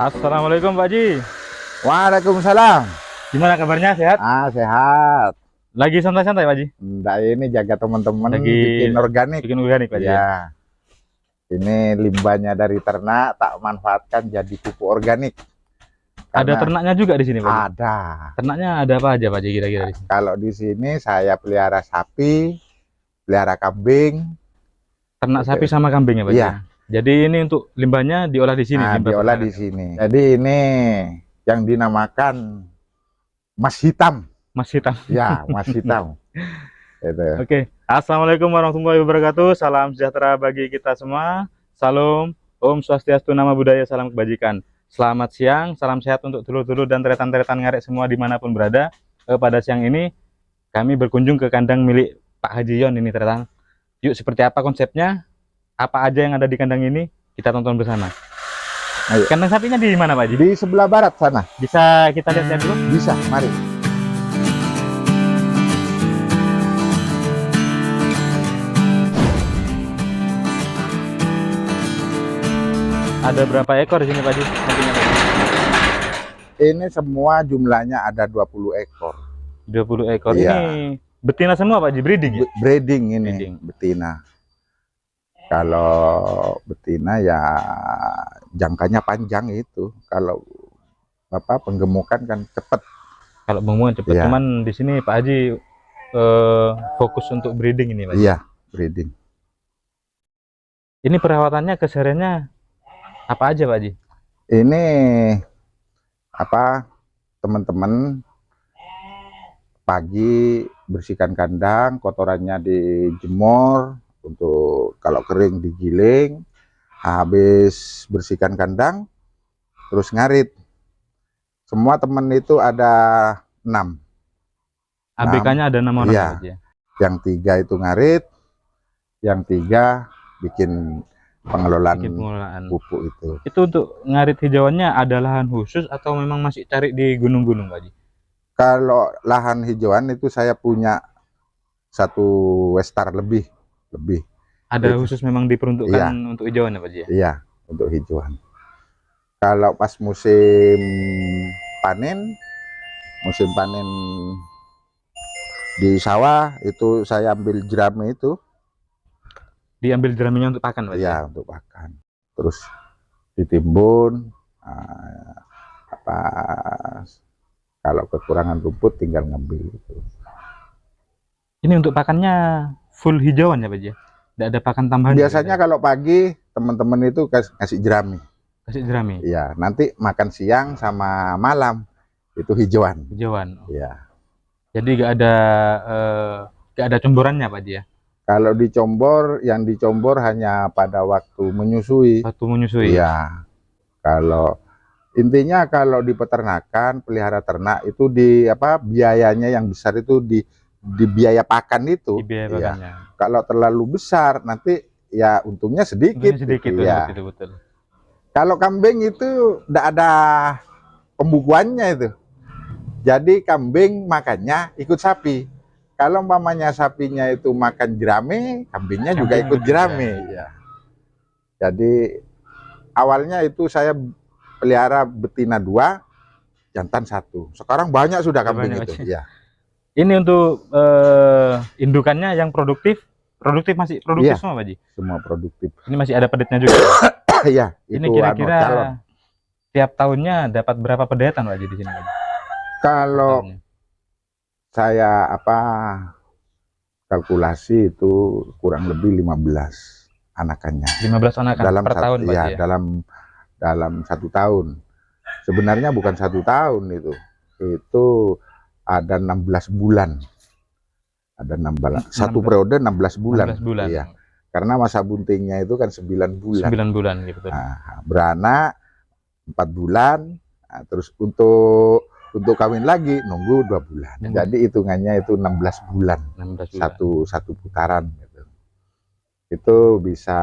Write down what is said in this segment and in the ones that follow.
Assalamualaikum Pak Ji. Waalaikumsalam. Gimana kabarnya, sehat? Sehat. Lagi santai-santai Pak Ji? Nggak, ini jaga teman-teman Lagi bikin organik. Bikin organik Pak Ji. Ya. Ini limbahnya dari ternak tak manfaatkan jadi pupuk organik. Ada ternaknya juga di sini Pak Ji? Ada. Ternaknya ada apa aja Pak Ji kira-kira di sini? Kalau di sini saya pelihara sapi, pelihara kambing. Ternak sapi sama kambing ya Pak Ji? Iya. Jadi ini untuk limbahnya diolah di sini. Diolah di sini. Jadi ini yang dinamakan mas hitam. Mas hitam. Ya, mas hitam. Itu. Oke. Assalamualaikum warahmatullahi wabarakatuh. Salam sejahtera bagi kita semua. Salam, Om Swastiastu, Nama Budaya, salam kebajikan. Selamat siang, salam sehat untuk dulur-dulur dan teretan-teretan ngarek semua dimanapun berada. Pada siang ini kami berkunjung ke kandang milik Pak Haji Yon ini teretan. Yuk, seperti apa konsepnya? Apa aja yang ada di kandang ini? Kita tonton bersama. Ayo. Kandang sapinya di mana Pak Haji? Di sebelah barat sana. Bisa kita lihat dulu? Bisa, mari. Ada berapa ekor di sini Pak Haji? Sapinya, Pak Haji? Ini semua jumlahnya ada 20 ekor. 20 ekor. Iya. Ini betina semua Pak Haji, breeding ya? Breeding ini, Breeding. betina. Kalau betina ya jangkanya panjang itu. Kalau penggemukan kan cepat. Kalau pengumuman cepat, Iya. cuman di sini Pak Haji fokus untuk breeding ini Pak Haji. Iya, breeding. Ini perawatannya kesehariannya apa aja Pak Haji? Ini teman-teman pagi bersihkan kandang, kotorannya dijemur, untuk kalau kering digiling, habis bersihkan kandang terus ngarit. Semua teman itu ada 6. ABK-nya ada 6 orang Iya. Pak Haji ya? Yang 3 itu ngarit, yang 3 bikin pengelolaan Bikin pengelolaan. pupuk itu. Itu untuk ngarit hijauannya ada lahan khusus atau memang masih cari di gunung-gunung Pak Haji? Kalau lahan hijauan itu saya punya 1 hektar lebih. Ada Itu. khusus memang diperuntukkan Iya. untuk hijauan ya Pak Haji ya? Iya, untuk hijauan. Kalau pas musim panen di sawah itu saya ambil jerami itu, Diambil jeraminya untuk pakan Pak Haji? ya untuk pakan. Terus ditimbun, kalau kekurangan rumput tinggal ngambil itu. Ini untuk pakannya full hijauan ya Pak Haji? Tidak ada pakan tambahan? Biasanya kalau pagi teman-teman itu kasih jerami. kasih jerami? Ya, nanti makan siang sama malam itu hijauan. Hijauan. Ya. Jadi gak ada comborannya Pak Haji ya? Kalau yang dicombor hanya pada waktu menyusui. Waktu menyusui? Iya. Intinya kalau di peternakan, pelihara ternak itu biayanya yang besar itu di biaya pakan itu. Di biaya Iya. pakannya. Kalau terlalu besar nanti ya untungnya sedikit. Untungnya sedikit ya. Betul. Kalau kambing itu tidak ada pembukuannya itu. Jadi kambing makannya ikut sapi. Kalau umpamanya sapinya itu makan jerami, kambingnya juga ikut jerami. Ya. Jadi awalnya itu saya pelihara betina 2, jantan 1. Sekarang banyak sudah kambing Banyak itu. aja. Ya. Ini untuk indukannya yang produktif masih produktif Iya. semua Pak Haji? Semua produktif. Ini masih ada pedetnya juga? Iya. Ini itu kira-kira calon. tiap tahunnya dapat berapa pedetan Pak Haji di sini Pak Haji? Kalau Tahunnya. saya kalkulasi itu kurang lebih 15 anakannya 15 anakan dalam per tahun Pak ya, Haji ya? dalam 1 tahun. Sebenarnya bukan 1 tahun itu ada 16 bulan. Ada 16, satu periode 16 bulan. 16 bulan. Iya. Karena masa buntingnya itu kan 9 bulan. 9 bulan gitu. Nah, beranak 4 bulan. Nah, terus untuk kawin lagi nunggu 2 bulan. Jadi hitungannya itu 16 bulan. 16 bulan. Satu putaran gitu. Itu bisa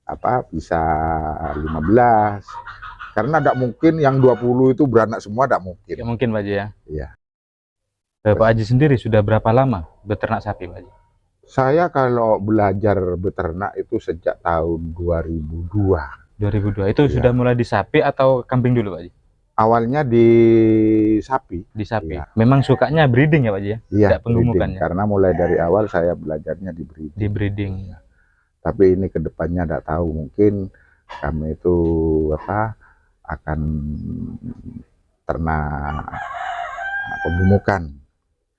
15. Karena tidak mungkin yang 20 itu beranak semua, tidak mungkin. Ya mungkin Pak Haji ya? Iya. Pak Haji sendiri sudah berapa lama beternak sapi Pak Haji? Saya kalau belajar beternak itu sejak tahun 2002. 2002. Itu Iya. sudah mulai di sapi atau kambing dulu, Pak Haji? Awalnya di sapi. Di sapi. Iya. Memang sukanya breeding ya, Pak Haji ya? Iya, Tidak penggemukan breeding. ya? Karena mulai dari awal saya belajarnya di breeding. Di breeding. Iya. Tapi ini kedepannya tidak tahu, mungkin kami itu akan ternak penggemukan.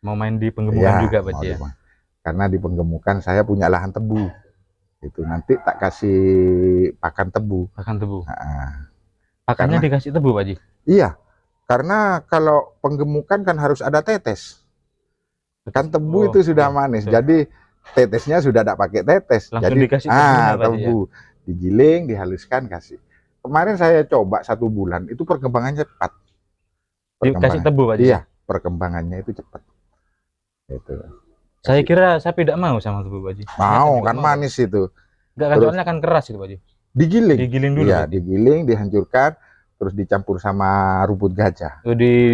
Mau main di penggemukan Ya, juga, Pak Haji ya? Karena di penggemukan saya punya lahan tebu. Itu nanti tak kasih pakan tebu. Pakan tebu. Nah, Pakannya dikasih tebu, Pak Haji? iya, karena kalau penggemukan kan harus ada tetes. Kan tebu itu sudah manis, betul. jadi tetesnya sudah tidak pakai tetes. Langsung jadi dikasih tebunya, Pak Haji, tebu digiling, dihaluskan, kasih. Kemarin saya coba 1 bulan, itu perkembangannya cepat. Dikasih tebu, Pak Haji? Iya, perkembangannya itu cepat. Itu. Saya kira sapi tidak mau sama tebu, Pak Haji. Mau, kan manis itu. Enggak kan, soalnya kan keras itu, Pak Haji. Digiling. Digiling dulu. Iya, digiling, dihancurkan, terus dicampur sama rumput gajah.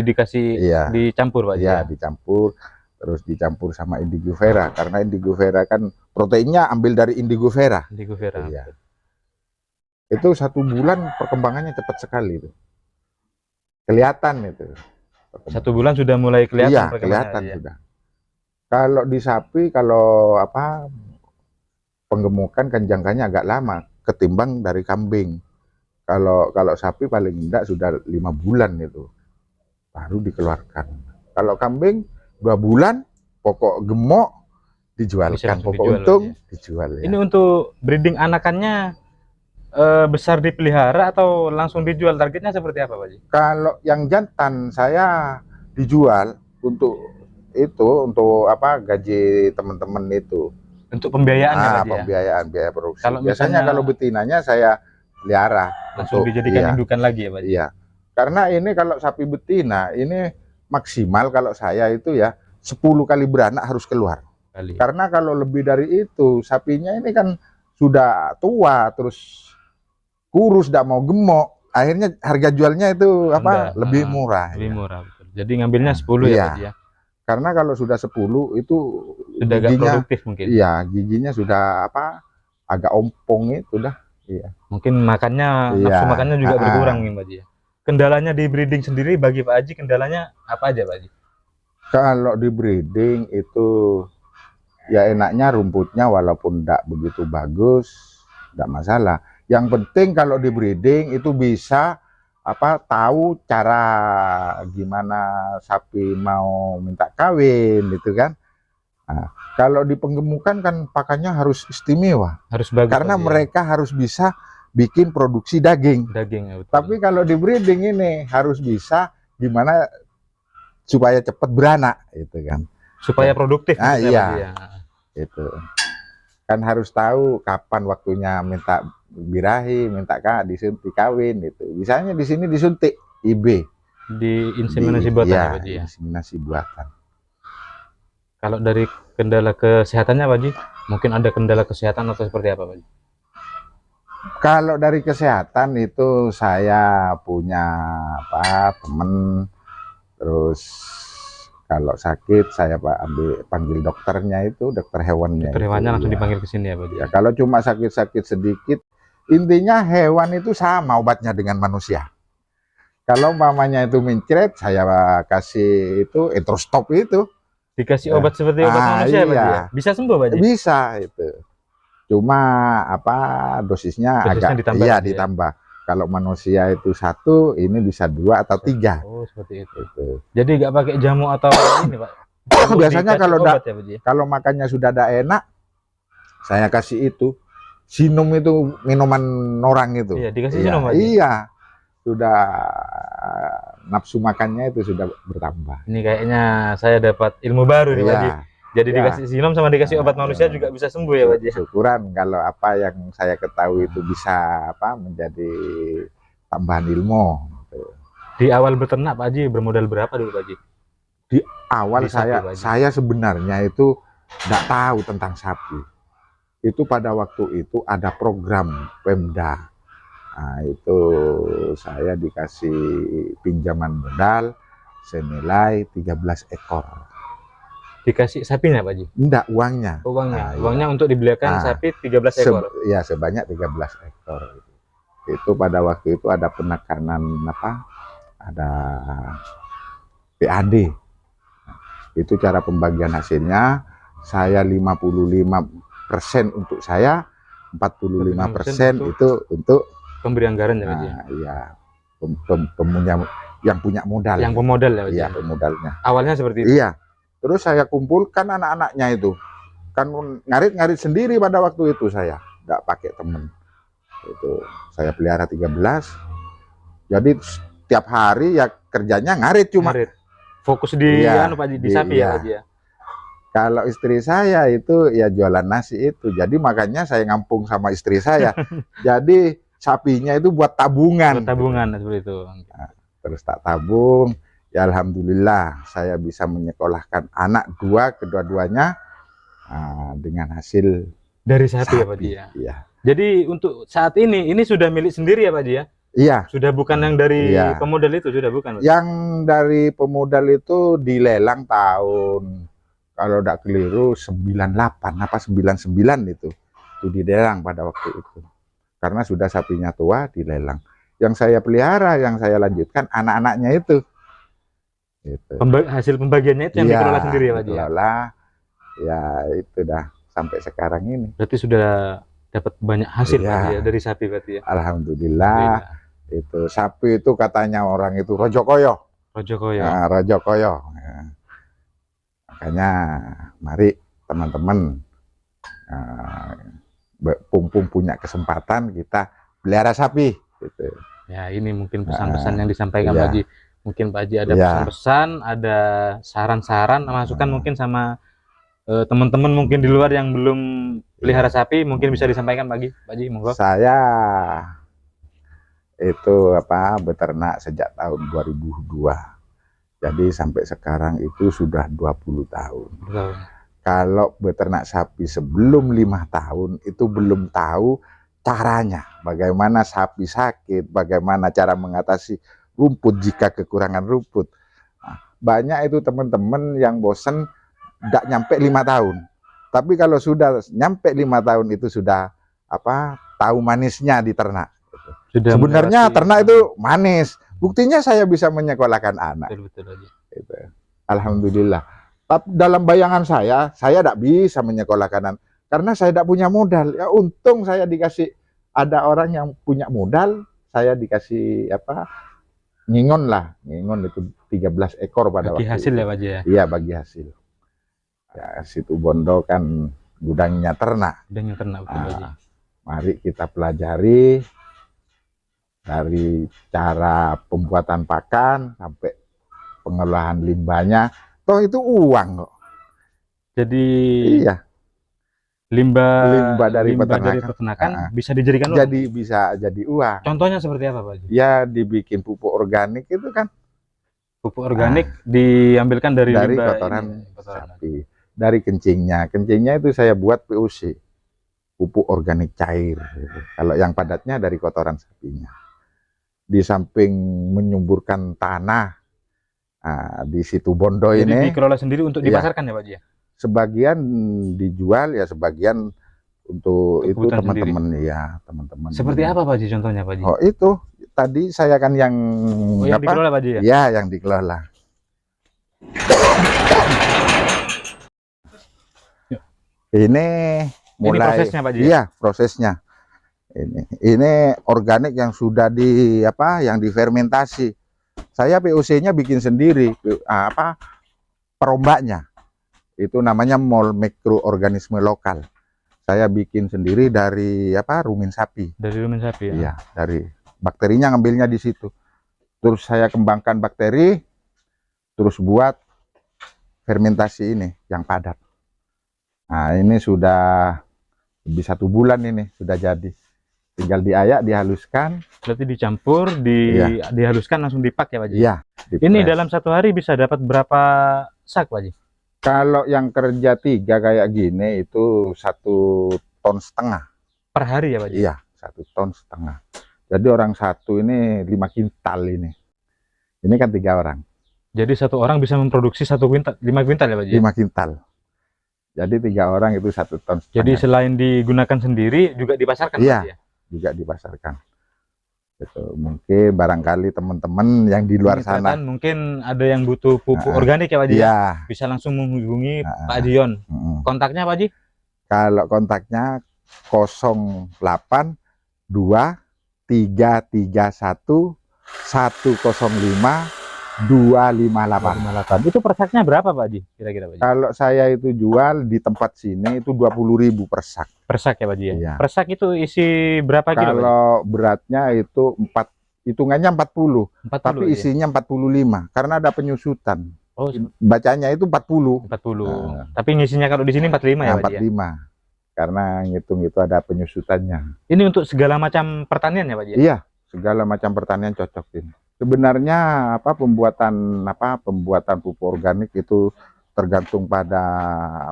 Dikasih, iya, dicampur, Pak Haji. Iya, dicampur, terus dicampur sama indigo vera, karena indigo vera kan proteinnya ambil dari indigo vera. Indigo vera. Iya. Itu 1 bulan perkembangannya cepat sekali itu. Kelihatan itu. 1 bulan sudah mulai kelihatan. Iya, kelihatan sudah. Kalau di sapi, kalau penggemukan kan jangkanya agak lama ketimbang dari kambing. Kalau sapi paling tidak sudah 5 bulan itu baru dikeluarkan. Kalau kambing 2 bulan, pokok gemuk dijualkan, pokok dijual, untung dijual. Ya. Ini untuk breeding anakannya besar dipelihara atau langsung dijual? Targetnya seperti apa, Pak Haji? Kalau yang jantan saya dijual untuk gaji teman-teman itu. Untuk pembiayaan ya, Pak Haji? Pembiayaan, biaya produksi. Kalau biasanya kalau betinanya saya pelihara langsung dijadikan indukan lagi ya, Pak Haji? Iya. Karena ini kalau sapi betina ini maksimal kalau saya itu ya 10 kali beranak harus keluar. Karena kalau lebih dari itu sapinya ini kan sudah tua, terus kurus, tidak mau gemuk, akhirnya harga jualnya itu lebih murah. Lebih murah, betul. Jadi ngambilnya 10 ya, Pak Haji ya? Karena kalau sudah 10 itu sudah agak produktif mungkin. Iya, giginya sudah agak ompong itu dah. Iya. Mungkin makannya, nafsu makannya juga berkurang nih, Pak Haji ya. Kendalanya di breeding sendiri bagi Pak Haji, kendalanya apa aja, Pak Haji? Kalau di breeding itu ya enaknya rumputnya walaupun tidak begitu bagus, tidak masalah. Yang penting kalau di breeding itu bisa tahu cara gimana sapi mau minta kawin gitu kan. Nah, kalau di penggemukan kan pakannya harus istimewa. Harus bagus. Karena mereka harus bisa bikin produksi daging. Ya, betul. Tapi kalau di breeding ini harus bisa gimana supaya cepat beranak itu kan. Supaya produktif. Iya. Itu. Kan harus tahu kapan waktunya minta birahi, minta disuntik kawin gitu. Misalnya di sini disuntik IB. Di inseminasi buatan ya, Pak Haji ya? Inseminasi buatan. Kalau dari kendala kesehatannya, Pak Haji, mungkin ada kendala kesehatan atau seperti apa, Pak Haji? Kalau dari kesehatan itu saya punya teman, terus kalau sakit saya panggil dokternya itu, dokter hewannya. Dokter hewannya langsung dipanggil ke sini ya, Pak Haji? Ya, kalau cuma sakit-sakit sedikit, intinya hewan itu sama obatnya dengan manusia. Kalau mamanya itu mencret, saya kasih itu Etrostop itu. Dikasih obat seperti obat manusia, Pak Haji? Bisa sembuh, Pak Haji? Bisa itu. Cuma dosisnya agak ditambah. Kalau manusia itu 1, ini bisa 2 atau 3. Oh, seperti itu. Jadi nggak pakai jamu atau ini, Pak? Biasanya kalau makannya sudah ada enak, saya kasih itu. Sinum itu minuman orang itu. Iya, dikasih sinum, Pak Haji? Iya. Sudah nafsu makannya itu sudah bertambah. Ini kayaknya saya dapat ilmu baru nih, Pak Haji. Jadi dikasih sinum sama dikasih obat manusia juga bisa sembuh ya, Pak Haji? Syukuran kalau apa yang saya ketahui itu bisa menjadi tambahan ilmu. Di awal beternak Pak Haji bermodal berapa dulu, Pak Haji? Di awal saya sebenarnya itu tidak tahu tentang sapi. Itu pada waktu itu ada program Pemda. Nah, itu saya dikasih pinjaman modal senilai 13 ekor. Dikasih sapinya, Pak Haji? Enggak, uangnya. Oh, uangnya. Uangnya untuk dibelikan sapi 13 ekor. Ya, sebanyak 13 ekor. itu pada waktu itu ada penekanan apa? Ada PAD. Itu cara pembagian hasilnya. Saya 55% untuk saya, 45% itu untuk pemberi anggaran ya Pak Haji? Iya, yang punya modal. Yang pemodal ya Pak Haji? Iya, pemodalnya. Awalnya seperti itu? Iya. Terus saya kumpulkan anak-anaknya itu. Kan ngarit-ngarit sendiri pada waktu itu saya. Nggak pakai temen. Itu saya pelihara 13. Jadi setiap hari ya kerjanya ngarit cuma. Ngarit. Fokus di Pak Haji, di sapi ya Pak Haji? Kalau istri saya itu ya jualan nasi itu. Jadi makanya saya ngampung sama istri saya. Jadi sapinya itu buat tabungan. Buat tabungan seperti itu. Nah, terus tak tabung. Ya alhamdulillah saya bisa menyekolahkan anak kedua-duanya dengan hasil dari sapi ya Pak Haji ya? Iya. Jadi untuk saat ini sudah milik sendiri ya Pak Haji ya? Iya. Sudah bukan yang dari pemodal itu, sudah bukan Pak? Yang dari pemodal itu dilelang tahun, kalau tidak keliru 98 apa 99 itu dilelang pada waktu itu. Karena sudah sapinya tua dilelang. Yang saya pelihara, yang saya lanjutkan anak-anaknya itu. Gitu. Hasil pembagiannya itu yang dikelola sendiri ya Pak Haji? Ya itu dah sampai sekarang ini. Berarti sudah dapat banyak hasil Pak Haji ya, dari sapi berarti ya? Alhamdulillah. Itu sapi itu katanya orang itu rojokoyo. Rojokoyo. Nah, rojokoyo. Ya. Makanya mari teman-teman pumpung punya kesempatan kita pelihara sapi gitu. Ya ini mungkin pesan-pesan yang disampaikan Pak Haji. Mungkin Pak Haji ada pesan-pesan, ada saran-saran, masukan mungkin sama teman-teman mungkin di luar yang belum pelihara sapi, mungkin bisa disampaikan Pak Haji, monggo. Saya itu beternak sejak tahun 2002. Jadi sampai sekarang itu sudah 20 tahun. Betul. Kalau beternak sapi sebelum 5 tahun itu belum tahu caranya, bagaimana sapi sakit, bagaimana cara mengatasi rumput jika kekurangan rumput. Nah, banyak itu teman-teman yang bosen tidak nyampe 5 tahun. Tapi kalau sudah nyampe 5 tahun itu sudah tahu manisnya di ternak. Sudah sebenarnya ternak itu manis. Buktinya saya bisa menyekolahkan anak. Betul. Gitu. Alhamdulillah. Tapi dalam bayangan saya tidak bisa menyekolahkan anak karena saya tidak punya modal. Ya untung saya dikasih ada orang yang punya modal, saya dikasih ngingon itu 13 ekor pada bagi waktu hasil itu. Ya Pak Haji ya? Iya, bagi hasil. Ya, situ Bondo kan gudangnya ternak. Gudangnya ternak, betul Pak Haji. Mari kita pelajari dari cara pembuatan pakan sampai pengolahan limbahnya. Toh itu uang kok. Jadi iya. Limbah dari peternakan bisa dijadikan uang. Jadi bisa jadi uang. Contohnya seperti apa Pak Haji? Ya dibikin pupuk organik itu kan. Pupuk organik diambilkan dari kotoran sapi. Dari kencingnya. Kencingnya itu saya buat POC. Pupuk organik cair. Gitu. Kalau yang padatnya dari kotoran sapinya. Di samping menyuburkan tanah di situ Bondo ini. Jadi dikelola sendiri untuk dipasarkan ya Pak Haji? Sebagian dijual ya, sebagian untuk itu teman-teman ya, teman-teman. Seperti apa Pak Haji contohnya Pak Haji? Oh itu tadi saya kan yang dikelola Pak Haji ya? Ya, yang dikelola. Ini mulai prosesnya Pak Haji? Iya, prosesnya. Ini organik yang sudah yang difermentasi. Saya POC-nya bikin sendiri, perombaknya. Itu namanya mol mikroorganisme lokal. Saya bikin sendiri dari rumen sapi. Dari rumen sapi ya? Iya, dari bakterinya ngambilnya di situ. Terus saya kembangkan bakteri, terus buat fermentasi ini yang padat. Nah, ini sudah lebih 1 bulan ini sudah jadi. Tinggal diayak, dihaluskan. Berarti dicampur, dihaluskan langsung dipak ya Pak Haji? Iya. Ini dalam 1 hari bisa dapat berapa sak Pak Haji? Kalau yang kerja 3 kayak gini itu 1,5 ton. Per hari ya Pak Haji? Iya, 1,5 ton. Jadi orang satu ini 5 kintal ini. Ini kan 3 orang. Jadi 1 orang bisa memproduksi 5 kintal ya Pak Haji? 5 kintal. Jadi 3 orang itu 1,5 ton. Jadi selain digunakan sendiri juga dipasarkan Pak Haji ya? Juga dipasarkan. Gitu. Mungkin barangkali teman-teman yang di luar Ini sana, kelihatan mungkin ada yang butuh pupuk organik ya Pak Haji ya? iya, Bisa langsung menghubungi Pak Dion. Kontaknya Pak Haji? kalau kontaknya 08 2331 105 258. Itu per saknya berapa Pak Haji? Kira-kira Pak Haji? Kalau saya itu jual di tempat sini itu 20.000 per sak. Per sak ya Pak Haji ya? Iya. Per sak itu isi berapa kilo Pak Haji? Kalau beratnya itu hitungannya 40, 40 tapi ya? isinya 45 karena ada penyusutan. Oh, Bacanya itu 40. 40. Tapi ngisinya kalau di sini 45 ya Pak Haji ya? 45. Karena ngitung itu ada penyusutannya. Ini untuk segala macam pertanian ya Pak Haji? Iya, segala macam pertanian cocok ini. Sebenarnya pembuatan pupuk organik itu tergantung pada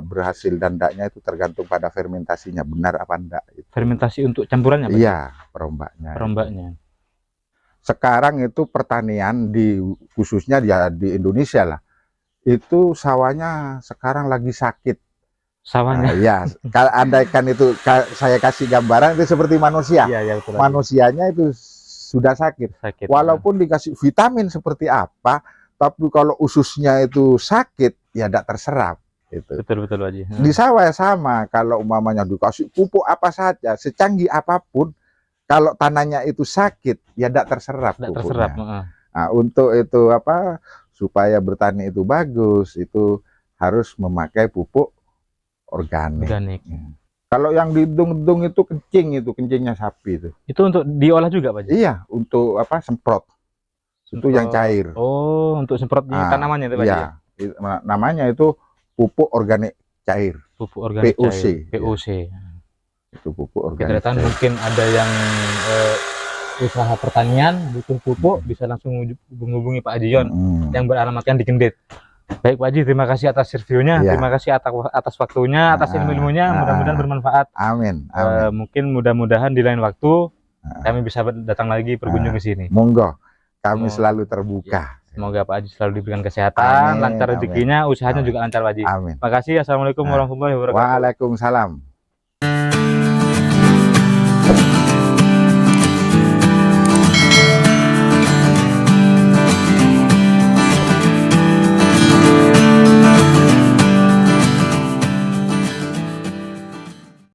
berhasil dan tidaknya, itu tergantung pada fermentasinya benar apa enggak. Fermentasi untuk campurannya Pak? Iya, perombaknya. Perombaknya. Sekarang itu pertanian khususnya di Indonesia lah, itu sawahnya sekarang lagi sakit. Sawahnya? Ya, kalau andaikan itu saya kasih gambaran itu seperti manusia. Iya, betul. Manusianya itu sudah sakit. Walaupun dikasih vitamin seperti apa, tapi kalau ususnya itu sakit, ya tidak terserap. Gitu. Betul Pak Haji. Di sawah sama, kalau umpamanya dikasih pupuk apa saja, secanggih apapun, kalau tanahnya itu sakit, ya tidak terserap pupuknya. Nah, untuk itu supaya bertani itu bagus, itu harus memakai pupuk organik. Kalau yang di dung itu kencingnya sapi itu. Itu untuk diolah juga Pak Haji? Iya, untuk semprot. Itu yang cair. Oh, untuk semprot di tanamannya itu Pak Haji? Iya, namanya itu pupuk organik cair. Pupuk organik POC. Cair. POC. Ya. Itu pupuk organik. Kita lihat mungkin ada yang usaha pertanian butuh pupuk, bisa langsung menghubungi Pak Dion yang beralamatkan di Kendit. Baik Pak Haji, terima kasih atas reviewnya, terima kasih atas waktunya, atas ilmunya, mudah-mudahan bermanfaat. Amin. Mungkin mudah-mudahan di lain waktu kami bisa datang lagi berkunjung ke sini. Monggo, kami selalu terbuka. Semoga Pak Haji selalu diberikan kesehatan, lancar rezekinya, usahanya juga lancar Pak Haji. Amin. Terima kasih. Assalamualaikum warahmatullahi wabarakatuh. Waalaikumsalam.